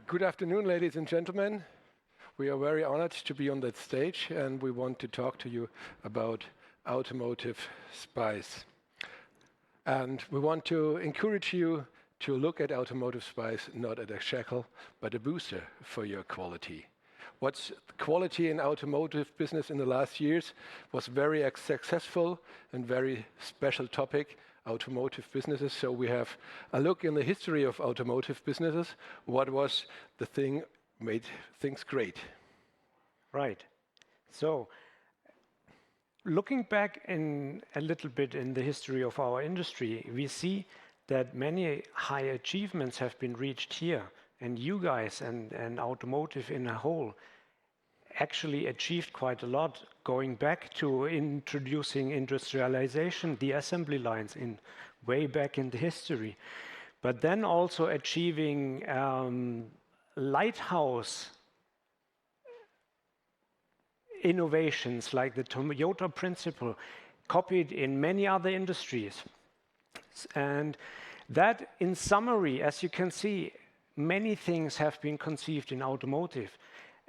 Good afternoon, ladies and gentlemen. We are very honored to be on that stage, and we want to talk to you about automotive spice. And we want to encourage you to look at automotive spice not as a shackle, but a booster for your quality. What's quality in automotive business in the last years was very successful and very special topic, automotive businesses. So we have a look in the history of automotive businesses. What was the thing made things great? Right. So looking back in a little bit in the history of our industry, we see that many high achievements have been reached here, and you guys and automotive in a whole actually achieved quite a lot, going back to introducing industrialization, the assembly lines in way back in the history, but then also achieving lighthouse innovations like the Toyota principle, copied in many other industries. And that, in summary, as you can see, many things have been conceived in automotive.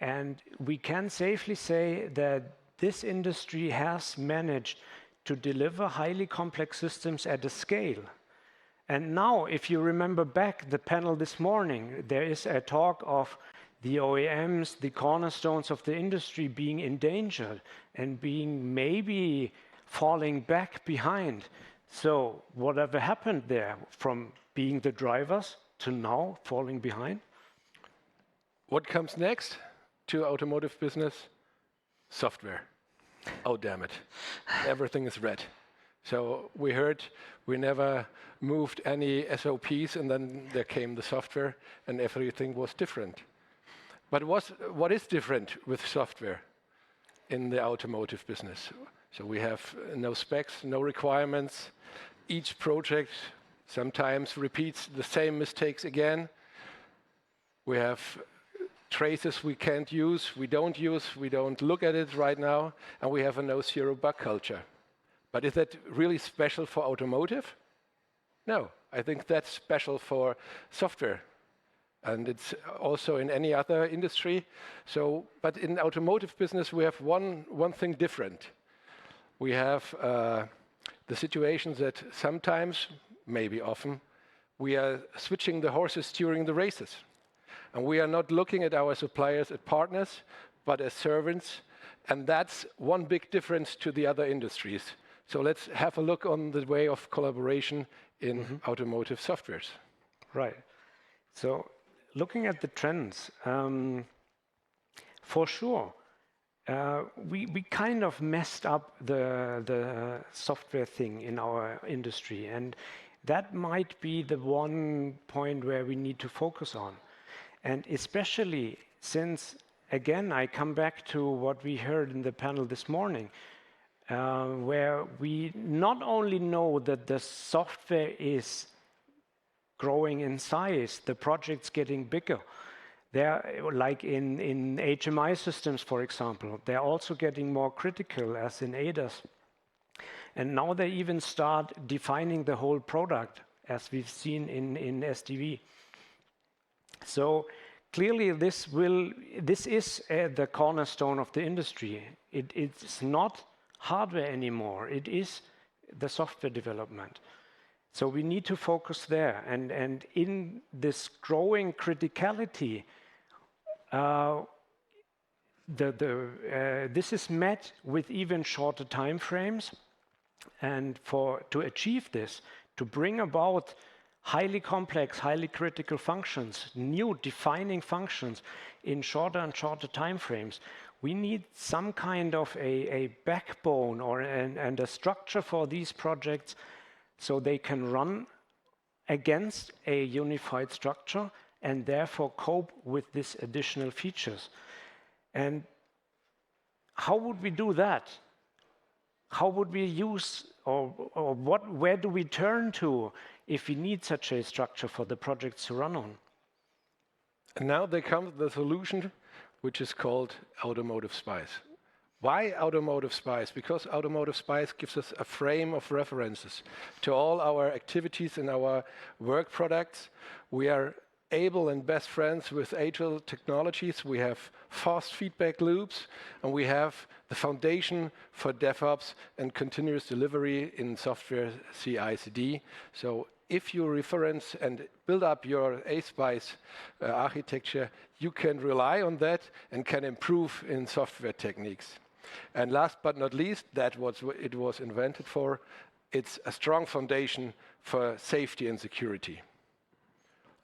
And we can safely say that this industry has managed to deliver highly complex systems at a scale. And now, if you remember back the panel this morning, there is a talk of the OEMs, the cornerstones of the industry being endangered and being maybe falling back behind. So whatever happened there from being the drivers to now falling behind? What comes next to automotive business? Software. Oh, damn it. Everything is red. So we heard we never moved any SOPs, and then there came the software, and everything was different. But what is different with software in the automotive business? So we have no specs, no requirements. Each project sometimes repeats the same mistakes again. We have traces we can't use, we don't look at it right now, and we have a no zero bug culture. But is that really special for automotive? No, I think that's special for software. And it's also in any other industry. So, but in automotive business, we have one thing different. We have the situations that sometimes, maybe often, we are switching the horses during the races. And we are not looking at our suppliers as partners, but as servants. And that's one big difference to the other industries. So let's have a look on the way of collaboration in automotive softwares. Right. So looking at the trends, for sure, we kind of messed up the software thing in our industry. And that might be the one point where we need to focus on. And especially since, again, I come back to what we heard in the panel this morning, where we not only know that the software is growing in size, the project's getting bigger. They're like in HMI systems, for example, they're also getting more critical as in ADAS. And now they even start defining the whole product, as we've seen in SDV. So clearly this is the cornerstone of the industry. It's not hardware anymore, it is the software development. So we need to focus there. And in this growing criticality, this is met with even shorter time frames. And to achieve this, to bring about highly complex, highly critical functions, new defining functions in shorter and shorter time frames, we need some kind of a backbone and a structure for these projects so they can run against a unified structure and therefore cope with these additional features. And how would we do that? How would we use, where do we turn to if we need such a structure for the projects to run on? And now there comes the solution, which is called Automotive Spice. Why Automotive Spice? Because Automotive Spice gives us a frame of references to all our activities and our work products. We are able and best friends with agile technologies. We have fast feedback loops, and we have the foundation for DevOps and continuous delivery in software CI/CD. So if you reference and build up your ASPICE architecture, you can rely on that and can improve in software techniques. And last but not least, that's what it was invented for. It's a strong foundation for safety and security.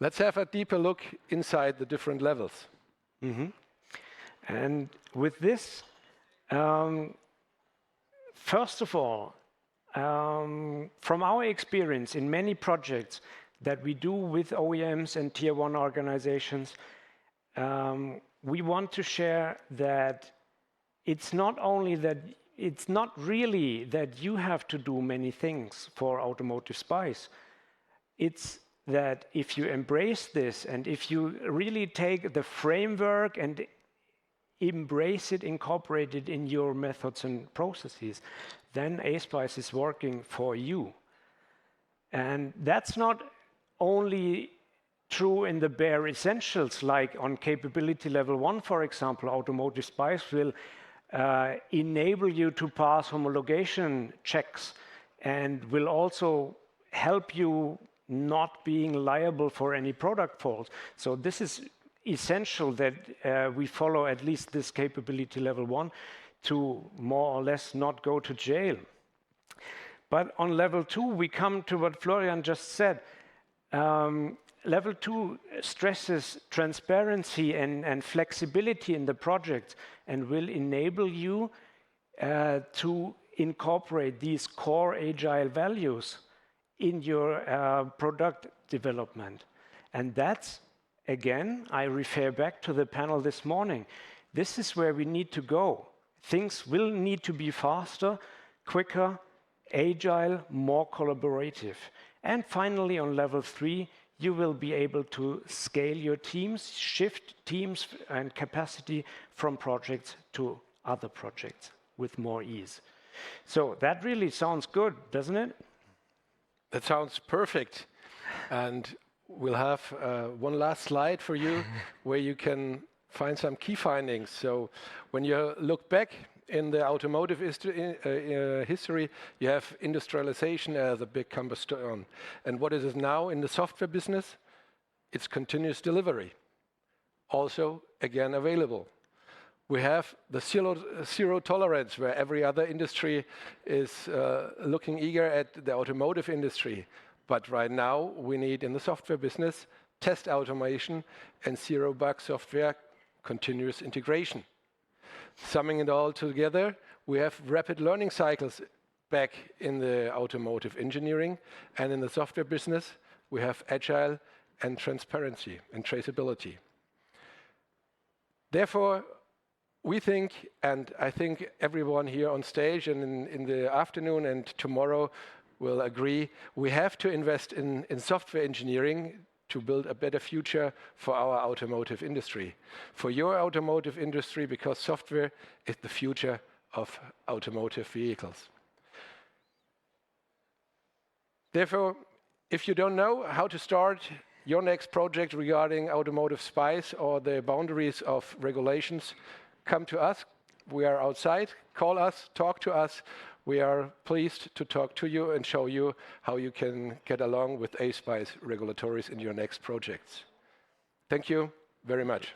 Let's have a deeper look inside the different levels. And with this, first of all, from our experience in many projects that we do with OEMs and Tier 1 organizations, we want to share that it's not really that you have to do many things for Automotive Spice. It's that if you embrace this and if you really take the framework and embrace it, incorporate it in your methods and processes, then ASPICE is working for you. And that's not only true in the bare essentials, like on capability level 1, for example. Automotive Spice will enable you to pass homologation checks and will also help you not being liable for any product faults. So this is essential that we follow at least this capability level 1 to more or less not go to jail. But on level 2, we come to what Florian just said. Level 2 stresses transparency and flexibility in the project and will enable you to incorporate these core agile values in your product development. And that's, again, I refer back to the panel this morning. This is where we need to go. Things will need to be faster, quicker, agile, more collaborative. And finally, on level 3, you will be able to scale your teams, shift teams and capacity from projects to other projects with more ease. So that really sounds good, doesn't it? That sounds perfect. And we'll have one last slide for you where you can find some key findings. So when you look back in the automotive history, you have industrialization as a big cornerstone. And what is it now in the software business? It's continuous delivery. Also, again, available. We have the zero tolerance, where every other industry is looking eager at the automotive industry. But right now, we need in the software business test automation and zero bug software continuous integration. Summing it all together, we have rapid learning cycles back in the automotive engineering, and in the software business, we have agile and transparency and traceability. Therefore, we think, and I think everyone here on stage and in the afternoon and tomorrow will agree, we have to invest in software engineering to build a better future for our automotive industry, for your automotive industry, because software is the future of automotive vehicles. Therefore, if you don't know how to start your next project regarding Automotive Spice or the boundaries of regulations, come to us. We are outside. Call us, talk to us. We are pleased to talk to you and show you how you can get along with ASPICE regulatories in your next projects. Thank you very much.